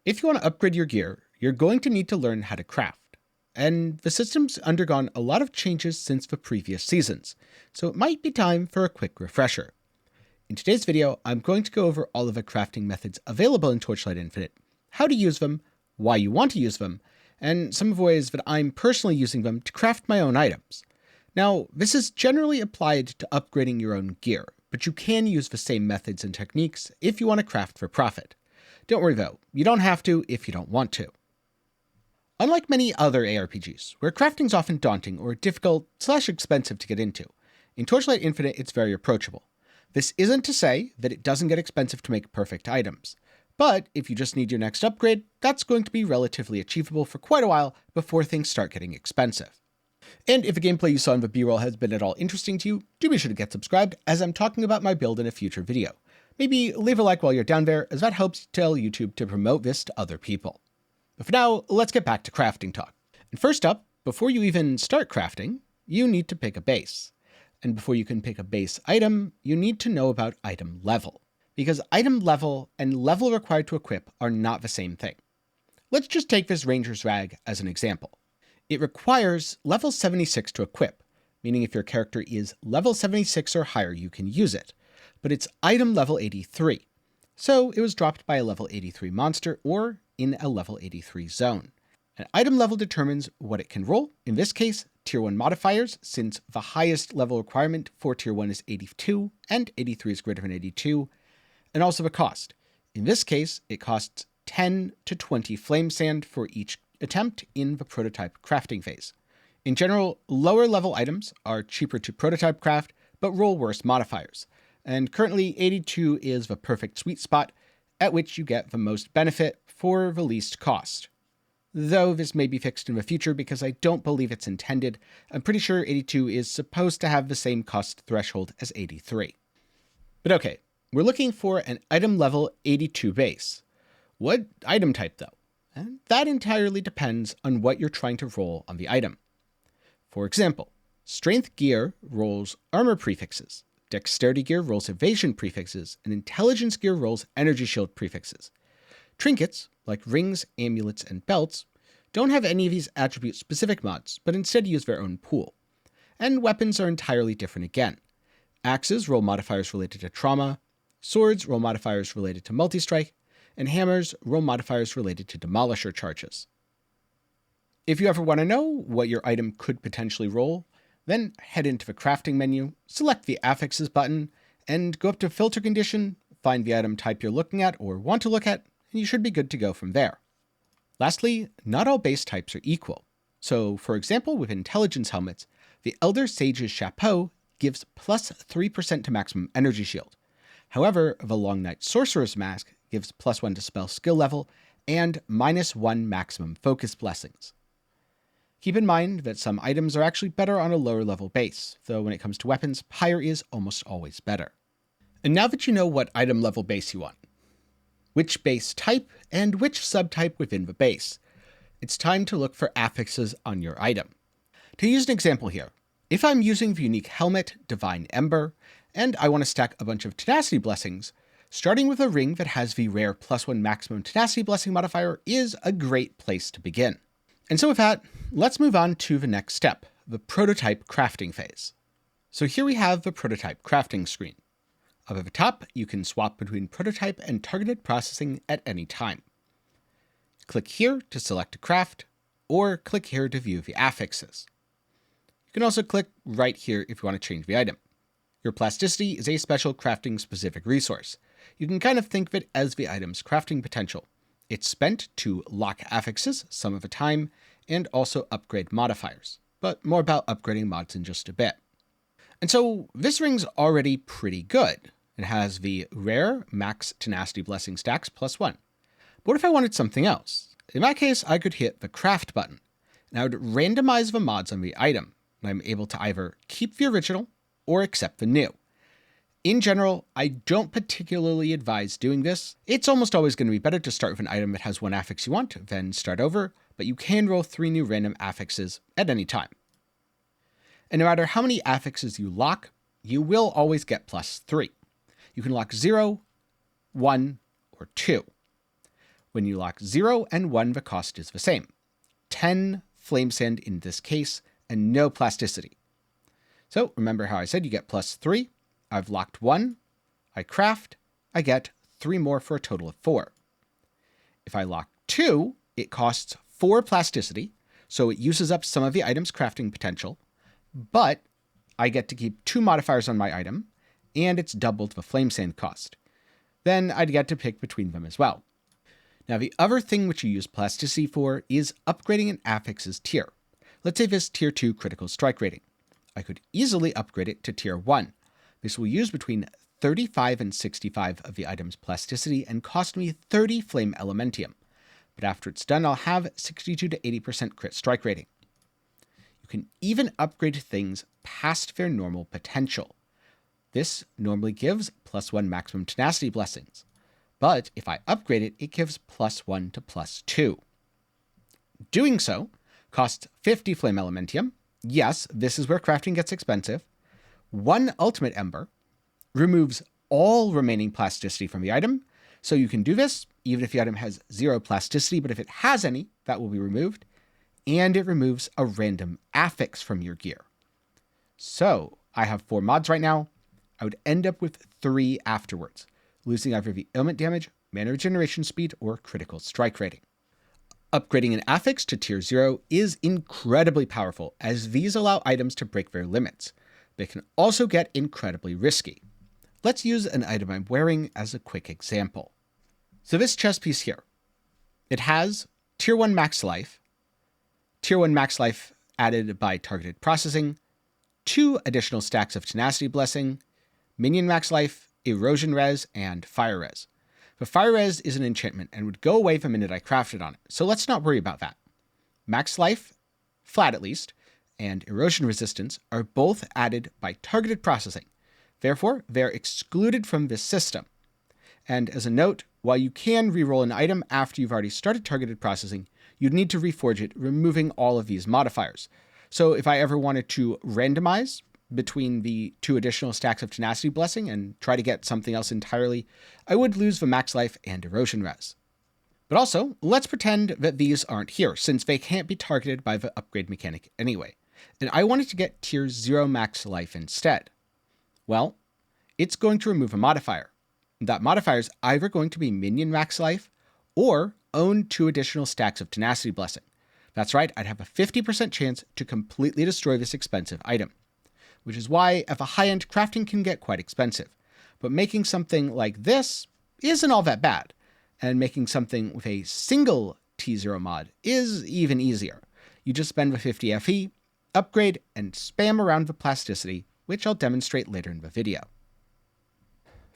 If you want to upgrade your gear, you're going to need to learn how to craft. And the system's undergone a lot of changes since the previous seasons, so it might be time for a quick refresher. In today's video, I'm going to go over all of the crafting methods available in Torchlight Infinite, how to use them, why you want to use them, and some of the ways that I'm personally using them to craft my own items. Now, this is generally applied to upgrading your own gear, but you can use the same methods and techniques if you want to craft for profit. Don't worry though, you don't have to if you don't want to. Unlike many other ARPGs, where crafting is often daunting or difficult/expensive to get into, in Torchlight Infinite it's very approachable. This isn't to say that it doesn't get expensive to make perfect items, but if you just need your next upgrade, that's going to be relatively achievable for quite a while before things start getting expensive. And if the gameplay you saw in the B-roll has been at all interesting to you, do be sure to get subscribed as I'm talking about my build in a future video. Maybe leave a like while you're down there, as that helps tell YouTube to promote this to other people. But for now, let's get back to crafting talk. And first up, before you even start crafting, you need to pick a base. And before you can pick a base item, you need to know about item level, because item level and level required to equip are not the same thing. Let's just take this Ranger's Rag as an example. It requires level 76 to equip, meaning if your character is level 76 or higher, you can use it. But it's item level 83, so it was dropped by a level 83 monster or in a level 83 zone. An item level determines what it can roll, in this case, tier 1 modifiers, since the highest level requirement for tier 1 is 82 and 83 is greater than 82, and also the cost. In this case, it costs 10 to 20 flame sand for each attempt in the prototype crafting phase. In general, lower level items are cheaper to prototype craft, but roll worse modifiers. And currently 82 is the perfect sweet spot at which you get the most benefit for the least cost. Though this may be fixed in the future because I don't believe it's intended. I'm pretty sure 82 is supposed to have the same cost threshold as 83. But okay, we're looking for an item level 82 base. What item type though? And that entirely depends on what you're trying to roll on the item. For example, Strength gear rolls armor prefixes. Dexterity gear rolls evasion prefixes, and intelligence gear rolls energy shield prefixes. Trinkets, like rings, amulets, and belts, don't have any of these attribute-specific mods, but instead use their own pool. And weapons are entirely different again. Axes roll modifiers related to trauma, swords roll modifiers related to multi-strike, and hammers roll modifiers related to demolisher charges. If you ever want to know what your item could potentially roll, then head into the crafting menu, select the affixes button, and go up to filter condition, find the item type you're looking at or want to look at, and you should be good to go from there. Lastly, not all base types are equal. So, for example, with intelligence helmets, the Elder Sage's Chapeau gives plus 3% to maximum energy shield. However, the Long Night Sorcerer's Mask gives plus 1 to spell skill level and minus 1 maximum focus blessings. Keep in mind that some items are actually better on a lower level base, though when it comes to weapons, higher is almost always better. And now that you know what item level base you want, which base type, and which subtype within the base, it's time to look for affixes on your item. To use an example here, if I'm using the unique helmet, Divine Ember, and I want to stack a bunch of tenacity blessings, starting with a ring that has the rare plus 1 maximum tenacity blessing modifier is a great place to begin. And so with that, let's move on to the next step, the prototype crafting phase. So here we have the prototype crafting screen. Up at the top, you can swap between prototype and targeted processing at any time. Click here to select a craft, or click here to view the affixes. You can also click right here if you want to change the item. Your plasticity is a special crafting specific resource. You can kind of think of it as the item's crafting potential. It's spent to lock affixes some of the time, and also upgrade modifiers, but more about upgrading mods in just a bit. And so this ring's already pretty good. It has the rare max tenacity blessing stacks plus 1. But what if I wanted something else? In that case, I could hit the craft button, and I would randomize the mods on the item, and I'm able to either keep the original or accept the new. In general, I don't particularly advise doing this. It's almost always going to be better to start with an item that has one affix you want, then start over, but you can roll 3 new random affixes at any time. And no matter how many affixes you lock, you will always get plus 3. You can lock 0, 1, or 2. When you lock 0 and 1, the cost is the same. 10 flame sand in this case, and no plasticity. So remember how I said you get plus 3? I've locked 1, I craft, I get 3 more for a total of 4. If I lock 2, it costs 4 plasticity, so it uses up some of the item's crafting potential, but I get to keep 2 modifiers on my item, and it's doubled the flame sand cost. Then I'd get to pick between them as well. Now the other thing which you use plasticity for is upgrading an affixes tier. Let's say this tier 2 critical strike rating. I could easily upgrade it to tier 1. This will use between 35 and 65 of the item's plasticity and cost me 30 flame elementium. But after it's done, I'll have 62 to 80% crit strike rating. You can even upgrade things past their normal potential. This normally gives +1 maximum tenacity blessings. But if I upgrade it, it gives +1 to +2. Doing so costs 50 flame elementium. Yes, this is where crafting gets expensive. 1 ultimate ember, removes all remaining plasticity from the item. So you can do this even if the item has 0 plasticity, but if it has any, that will be removed. And it removes a random affix from your gear. So I have 4 mods right now. I would end up with 3 afterwards, losing either the ailment damage, mana regeneration speed, or critical strike rating. Upgrading an affix to tier 0 is incredibly powerful, as these allow items to break their limits. They can also get incredibly risky. Let's use an item I'm wearing as a quick example. So this chest piece here, it has tier 1 max life, tier 1 max life added by targeted processing, 2 additional stacks of tenacity blessing, minion max life, erosion res, and fire res. The fire res is an enchantment and would go away the minute I crafted on it, so let's not worry about that. Max life, flat at least, and erosion resistance are both added by targeted processing. Therefore, they're excluded from this system. And as a note, while you can reroll an item after you've already started targeted processing, you'd need to reforge it, removing all of these modifiers. So if I ever wanted to randomize between the 2 additional stacks of tenacity blessing and try to get something else entirely, I would lose the max life and erosion res. But also, let's pretend that these aren't here, since they can't be targeted by the upgrade mechanic anyway. And I wanted to get tier 0 max life instead. Well, it's going to remove a modifier. That modifier is either going to be minion max life or own 2 additional stacks of tenacity blessing. That's right, I'd have a 50% chance to completely destroy this expensive item. Which is why at the high end, crafting can get quite expensive. But making something like this isn't all that bad. And making something with a single T0 mod is even easier. You just spend the 50 FE, upgrade, and spam around the plasticity, which I'll demonstrate later in the video.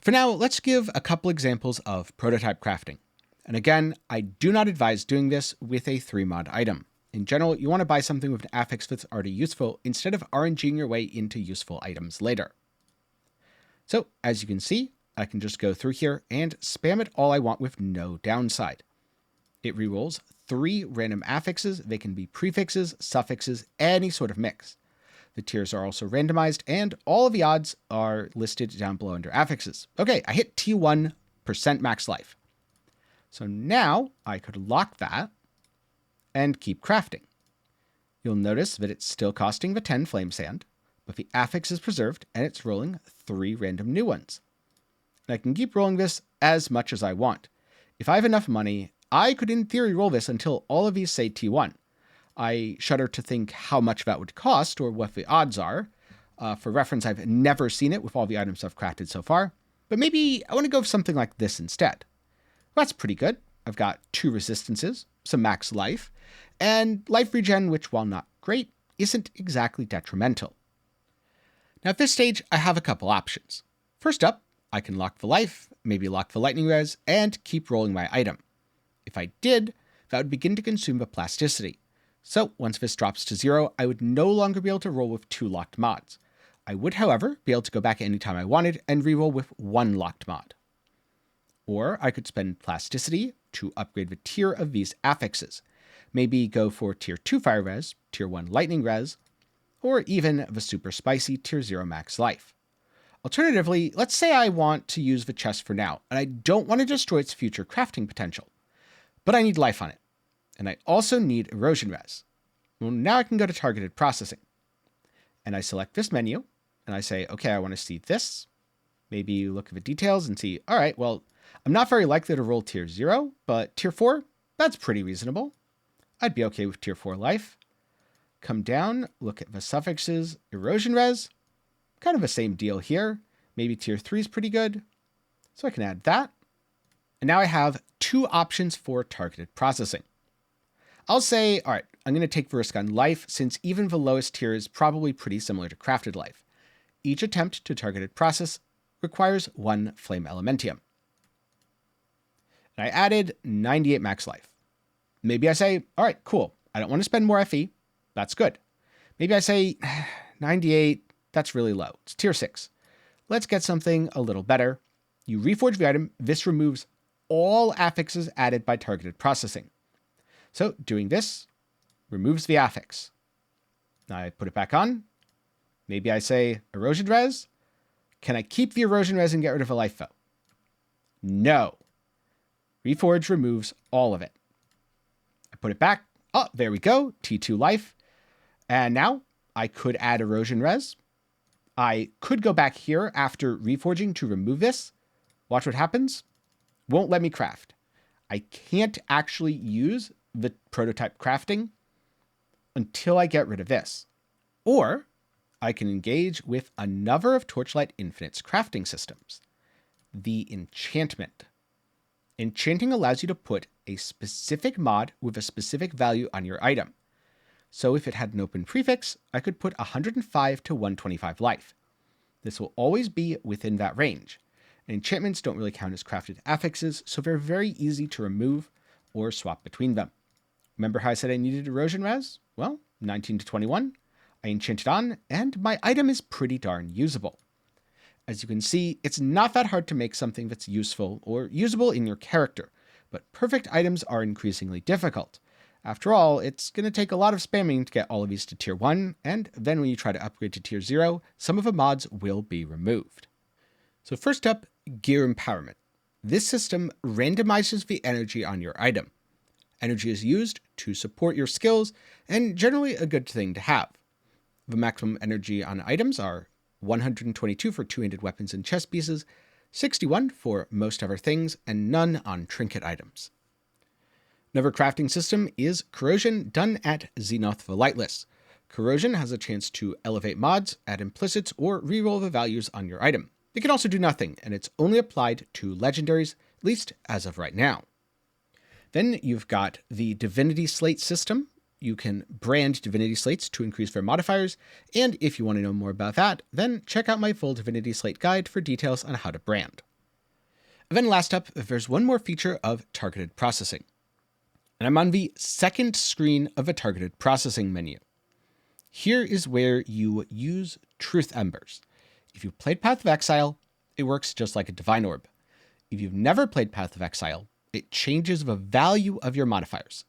For now, let's give a couple examples of prototype crafting. And again, I do not advise doing this with a 3-mod item. In general, you want to buy something with an affix that's already useful instead of RNGing your way into useful items later. So, as you can see, I can just go through here and spam it all I want with no downside. It rerolls 3 random affixes. They can be prefixes, suffixes, any sort of mix. The tiers are also randomized, and all of the odds are listed down below under affixes. Okay, I hit T1% max life. So now I could lock that and keep crafting. You'll notice that it's still costing the 10 flame sand, but the affix is preserved and it's rolling 3 random new ones. And I can keep rolling this as much as I want. If I have enough money, I could in theory roll this until all of these say T1. I shudder to think how much that would cost or what the odds are. For reference, I've never seen it with all the items I've crafted so far, but maybe I want to go with something like this instead. Well, that's pretty good. I've got 2 resistances, some max life, and life regen, which while not great, isn't exactly detrimental. Now at this stage, I have a couple options. First up, I can lock the life, maybe lock the lightning res, and keep rolling my item. If I did, that would begin to consume the plasticity. So once this drops to 0, I would no longer be able to roll with 2 locked mods. I would, however, be able to go back anytime I wanted and reroll with 1 locked mod. Or I could spend plasticity to upgrade the tier of these affixes. Maybe go for tier 2 fire res, tier 1 lightning res, or even the super spicy tier 0 max life. Alternatively, let's say I want to use the chest for now, and I don't want to destroy its future crafting potential. but I need life on it. And I also need erosion res. Well, now I can go to targeted processing. And I select this menu, and I say, okay, I want to see this. Maybe look at the details and see, all right, well, I'm not very likely to roll tier 0, but tier 4, that's pretty reasonable. I'd be okay with tier 4 life. Come down, look at the suffixes, erosion res, kind of the same deal here. Maybe tier 3 is pretty good. So I can add that. And now I have 2 options for targeted processing. I'll say, all right, I'm going to take the risk on life since even the lowest tier is probably pretty similar to crafted life. Each attempt to targeted process requires 1 flame elementium. And I added 98 max life. Maybe I say, all right, cool. I don't want to spend more FE. That's good. Maybe I say 98, that's really low. It's tier 6. Let's get something a little better. You reforge the item. This removes all affixes added by targeted processing. So doing this removes the affix. Now I put it back on. Maybe I say erosion res. Can I keep the erosion res and get rid of a life foe? No. Reforge removes all of it. I put it back. Oh, there we go. T2 life. And now I could add erosion res. I could go back here after reforging to remove this. Watch what happens. Won't let me craft. I can't actually use the prototype crafting until I get rid of this. Or I can engage with another of Torchlight Infinite's crafting systems, the enchantment. Enchanting allows you to put a specific mod with a specific value on your item. So if it had an open prefix, I could put 105 to 125 life. This will always be within that range. And enchantments don't really count as crafted affixes, so they're very easy to remove or swap between them. Remember how I said I needed erosion res? Well, 19 to 21. I enchanted on, and my item is pretty darn usable. As you can see, it's not that hard to make something that's useful or usable in your character, but perfect items are increasingly difficult. After all, it's going to take a lot of spamming to get all of these to tier 1, and then when you try to upgrade to tier 0, some of the mods will be removed. So first up, gear empowerment. This system randomizes the energy on your item. Energy is used to support your skills, and generally a good thing to have. The maximum energy on items are 122 for two-handed weapons and chest pieces, 61 for most other things, and none on trinket items. Another crafting system is Corrosion, done at Xenoth the Lightless. Corrosion has a chance to elevate mods, add implicits, or reroll the values on your item. It can also do nothing, and it's only applied to legendaries, at least as of right now. Then you've got the Divinity Slate system. You can brand Divinity Slates to increase their modifiers, and if you want to know more about that, then check out my full Divinity Slate guide for details on how to brand. And then last up, there's one more feature of targeted processing. And I'm on the second screen of a targeted processing menu. Here is where you use Truth Embers. If you've played Path of Exile, it works just like a Divine Orb. If you've never played Path of Exile, it changes the value of your modifiers.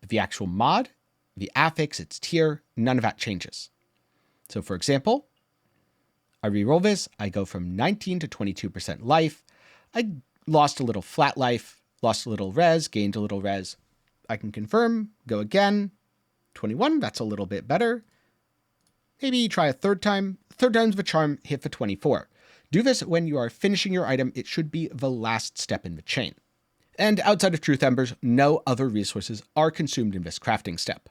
But the actual mod, the affix, its tier, none of that changes. So for example, I reroll this, I go from 19 to 22% life. I lost a little flat life, lost a little res, gained a little res. I can confirm, go again, 21, that's a little bit better. Maybe try a third time. Third time's the charm, hit the 24. Do this when you are finishing your item. It should be the last step in the chain. And outside of Truth Embers, no other resources are consumed in this crafting step.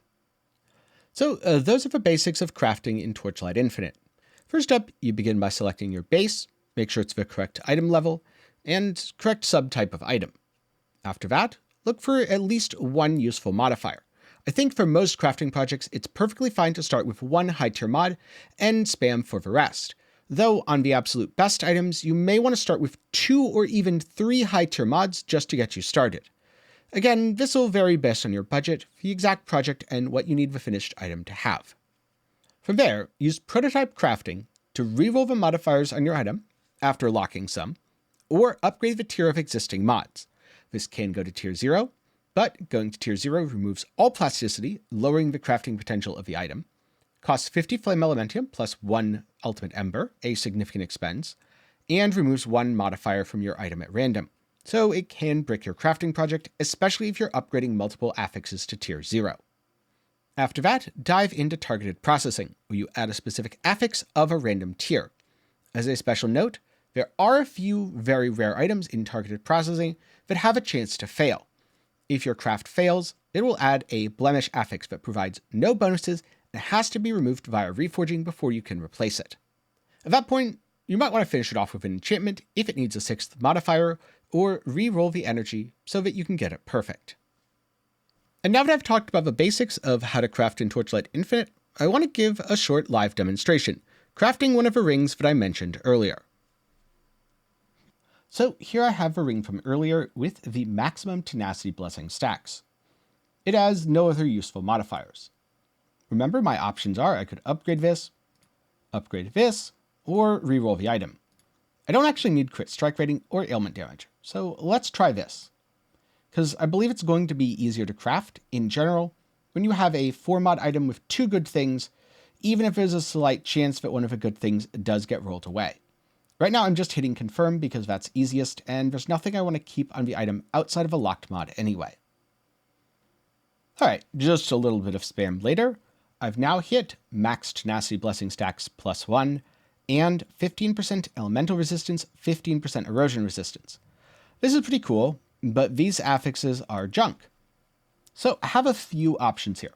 So those are the basics of crafting in Torchlight Infinite. First up, you begin by selecting your base, make sure it's the correct item level, and correct subtype of item. After that, look for at least one useful modifier. I think for most crafting projects, it's perfectly fine to start with one high tier mod and spam for the rest. Though on the absolute best items, you may want to start with 2 or even 3 high tier mods just to get you started. Again, this will vary based on your budget, the exact project, and what you need the finished item to have. From there, use prototype crafting to reroll the modifiers on your item after locking some, or upgrade the tier of existing mods. This can go to tier 0, but going to tier 0 removes all plasticity, lowering the crafting potential of the item. Costs 50 Flame Elementium plus 1 Ultimate Ember, a significant expense, and removes 1 modifier from your item at random. so it can break your crafting project, especially if you're upgrading multiple affixes to tier 0. After that, dive into targeted processing, where you add a specific affix of a random tier. As a special note, there are a few very rare items in targeted processing that have a chance to fail. If your craft fails, it will add a blemish affix that provides no bonuses and has to be removed via reforging before you can replace it. At that point, you might want to finish it off with an enchantment if it needs a 6th modifier, or re-roll the energy so that you can get it perfect. And now that I've talked about the basics of how to craft in Torchlight Infinite, I want to give a short live demonstration, crafting one of the rings that I mentioned earlier. So here I have a ring from earlier with the maximum tenacity blessing stacks. It has no other useful modifiers. Remember, my options are I could upgrade this, or reroll the item. I don't actually need crit strike rating or ailment damage, so let's try this. Because I believe it's going to be easier to craft, in general, when you have a 4-mod item with 2 good things, even if there's a slight chance that one of the good things does get rolled away. Right now I'm just hitting confirm because that's easiest, and there's nothing I want to keep on the item outside of a locked mod anyway. Alright, just a little bit of spam later, I've now hit max tenacity blessing stacks +1, and 15% elemental resistance, 15% erosion resistance. This is pretty cool, but these affixes are junk. So I have a few options here.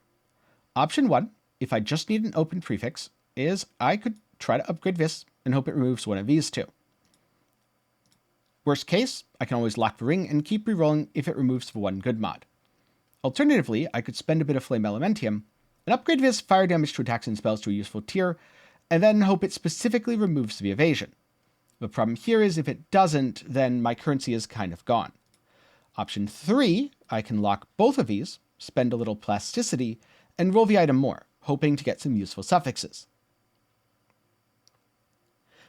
Option 1, if I just need an open prefix, is I could try to upgrade this and hope it removes one of these two. Worst case, I can always lock the ring and keep rerolling if it removes the one good mod. Alternatively, I could spend a bit of Flame Elementium and upgrade this fire damage to attacks and spells to a useful tier, and then hope it specifically removes the evasion. The problem here is if it doesn't, then my currency is kind of gone. Option 3, I can lock both of these, spend a little plasticity, and roll the item more, hoping to get some useful suffixes.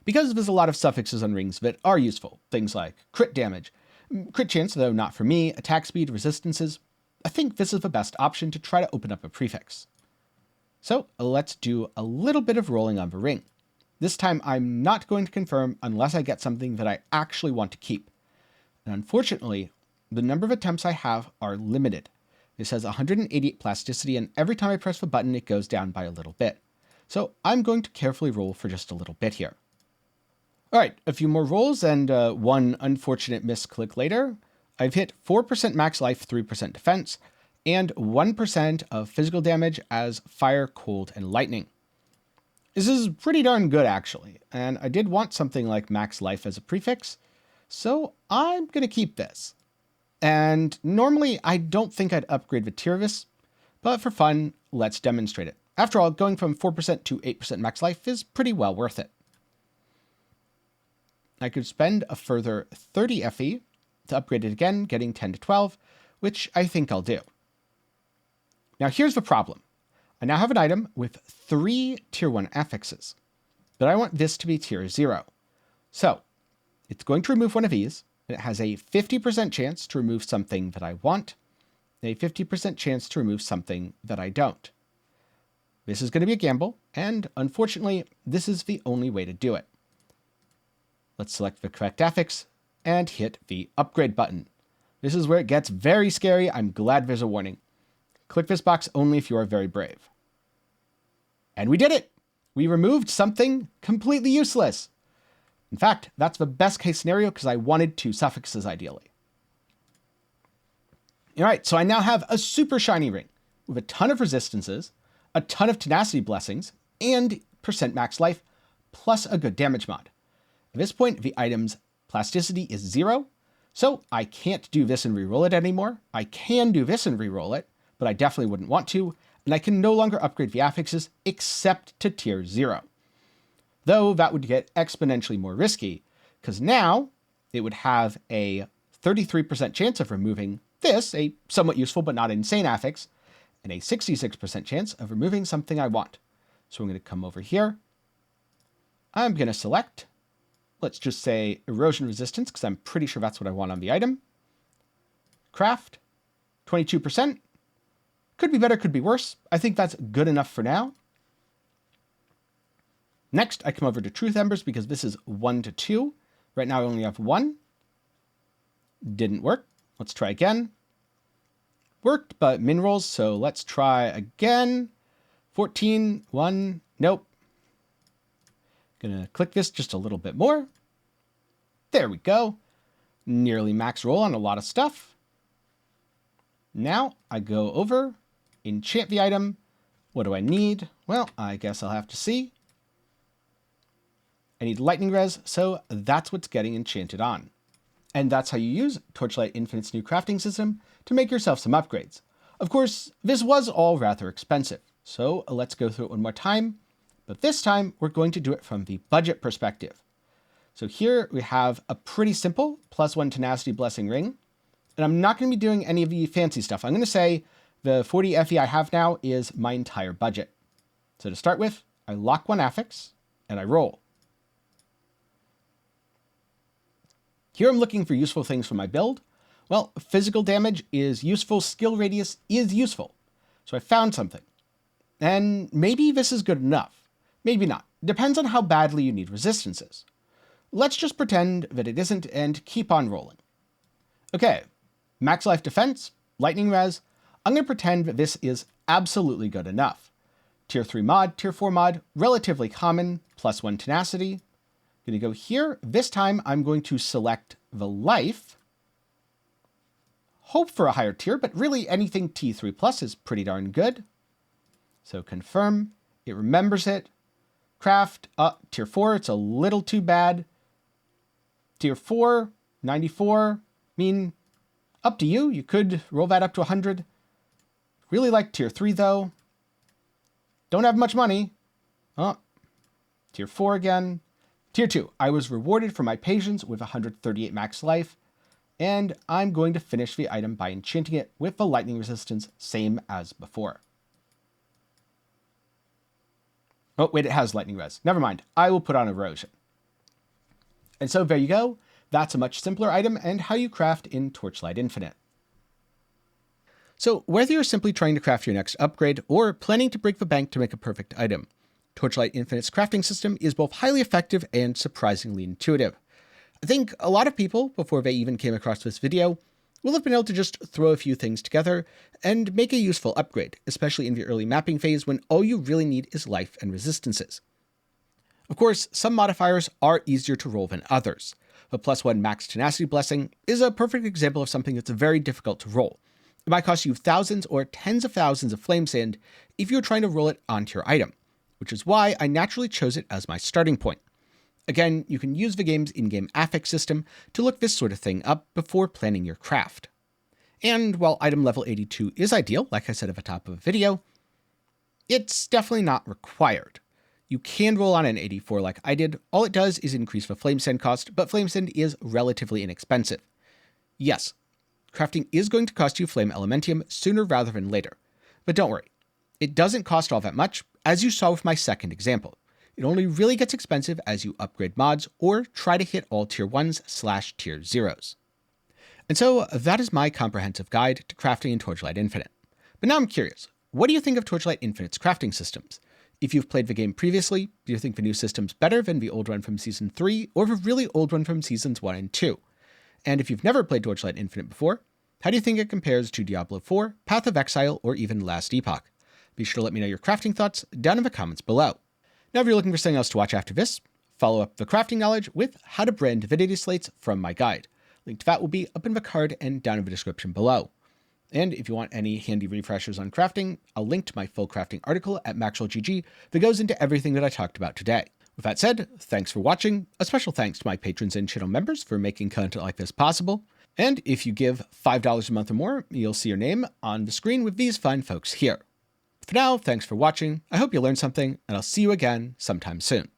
Because there's a lot of suffixes on rings that are useful, things like crit damage, crit chance, though not for me, attack speed, resistances, I think this is the best option to try to open up a prefix. So let's do a little bit of rolling on the ring. This time I'm not going to confirm unless I get something that I actually want to keep. And unfortunately, the number of attempts I have are limited. This has 188 plasticity, and every time I press the button it goes down by a little bit. So I'm going to carefully roll for just a little bit here. Alright, a few more rolls and one unfortunate misclick later. I've hit 4% max life, 3% defense, and 1% of physical damage as fire, cold, and lightning. This is pretty darn good actually, and I did want something like max life as a prefix, so I'm going to keep this. And normally I don't think I'd upgrade the tier of this, but for fun, let's demonstrate it. After all, going from 4% to 8% max life is pretty well worth it. I could spend a further 30 FE to upgrade it again, getting 10 to 12, which I think I'll do. Now here's the problem. I now have an item with 3 tier 1 affixes, but I want this to be tier 0. So it's going to remove one of these, and it has a 50% chance to remove something that I want, and a 50% chance to remove something that I don't. This is going to be a gamble, and unfortunately, this is the only way to do it. Let's select the correct affix and hit the upgrade button. This is where it gets very scary. I'm glad there's a warning. Click this box only if you are very brave. And we did it! We removed something completely useless. In fact, that's the best case scenario because I wanted 2 suffixes ideally. Alright, so I now have a super shiny ring with a ton of resistances, a ton of tenacity blessings, and % max life, plus a good damage mod. At this point, the item's plasticity is 0, so I can't do this and reroll it anymore. I can do this and reroll it, but I definitely wouldn't want to, and I can no longer upgrade the affixes except to tier 0. Though that would get exponentially more risky, because now it would have a 33% chance of removing this, a somewhat useful but not insane affix, and a 66% chance of removing something I want. So I'm going to come over here. I'm going to select, let's just say erosion resistance, because I'm pretty sure that's what I want on the item. Craft, 22%. Could be better, could be worse. I think that's good enough for now. Next, I come over to Truth Embers because this is 1 to 2. Right now I only have 1. Didn't work. Let's try again. Worked, but min rolls, so let's try again. 14, 1, nope. Gonna click this just a little bit more. There we go. Nearly max roll on a lot of stuff. Now I go over, enchant the item. What do I need? Well, I guess I'll have to see. I need lightning res, so that's what's getting enchanted on. And that's how you use Torchlight Infinite's new crafting system to make yourself some upgrades. Of course, this was all rather expensive, so let's go through it one more time. But this time, we're going to do it from the budget perspective. So here we have a pretty simple +1 tenacity blessing ring. And I'm not going to be doing any of the fancy stuff. I'm going to say the 40 FE I have now is my entire budget. So to start with, I lock one affix and I roll. Here I'm looking for useful things for my build. Well, physical damage is useful, skill radius is useful. So I found something. And maybe this is good enough. Maybe not. Depends on how badly you need resistances. Let's just pretend that it isn't and keep on rolling. Okay, max life defense, lightning res. I'm going to pretend that this is absolutely good enough. Tier 3 mod, Tier 4 mod, relatively common, +1 tenacity. Going to go here. This time I'm going to select the life. Hope for a higher tier, but really anything T3 plus is pretty darn good. So confirm. It remembers it. Craft, Tier 4, it's a little too bad. Tier 4, 94. I mean, up to you. You could roll that up to 100. Really like Tier 3, though. Don't have much money. Tier 4 again. Tier 2, I was rewarded for my patience with 138 max life, and I'm going to finish the item by enchanting it with the lightning resistance, same as before. Oh, wait, it has lightning res. Never mind. I will put on erosion. And so there you go. That's a much simpler item and how you craft in Torchlight Infinite. So whether you're simply trying to craft your next upgrade or planning to break the bank to make a perfect item, Torchlight Infinite's crafting system is both highly effective and surprisingly intuitive. I think a lot of people, before they even came across this video, will have been able to just throw a few things together and make a useful upgrade, especially in the early mapping phase when all you really need is life and resistances. Of course, some modifiers are easier to roll than others. The +1 max tenacity blessing is a perfect example of something that's very difficult to roll. It might cost you thousands or tens of thousands of flame sand if you're trying to roll it onto your item, which is why I naturally chose it as my starting point. Again, you can use the game's in-game affix system to look this sort of thing up before planning your craft. And while item level 82 is ideal, like I said at the top of the video, it's definitely not required. You can roll on an 84 like I did. All it does is increase the flame sand cost, but flame sand is relatively inexpensive. Yes, crafting is going to cost you flame elementium sooner rather than later, but don't worry. It doesn't cost all that much, as you saw with my second example. It only really gets expensive as you upgrade mods or try to hit all tier 1s/tier 0s. And so that is my comprehensive guide to crafting in Torchlight Infinite. But now I'm curious, what do you think of Torchlight Infinite's crafting systems? If you've played the game previously, do you think the new system's better than the old one from Season 3 or the really old one from Seasons 1 and 2? And if you've never played Torchlight Infinite before, how do you think it compares to Diablo 4, Path of Exile, or even Last Epoch? Be sure to let me know your crafting thoughts down in the comments below. Now if you're looking for something else to watch after this, follow up the crafting knowledge with how to brand divinity slates from my guide. Link to that will be up in the card and down in the description below. And if you want any handy refreshers on crafting, I'll link to my full crafting article at MaxwellGG that goes into everything that I talked about today. With that said, thanks for watching. A special thanks to my patrons and channel members for making content like this possible. And if you give $5 a month or more, you'll see your name on the screen with these fine folks here. For now, thanks for watching. I hope you learned something, and I'll see you again sometime soon.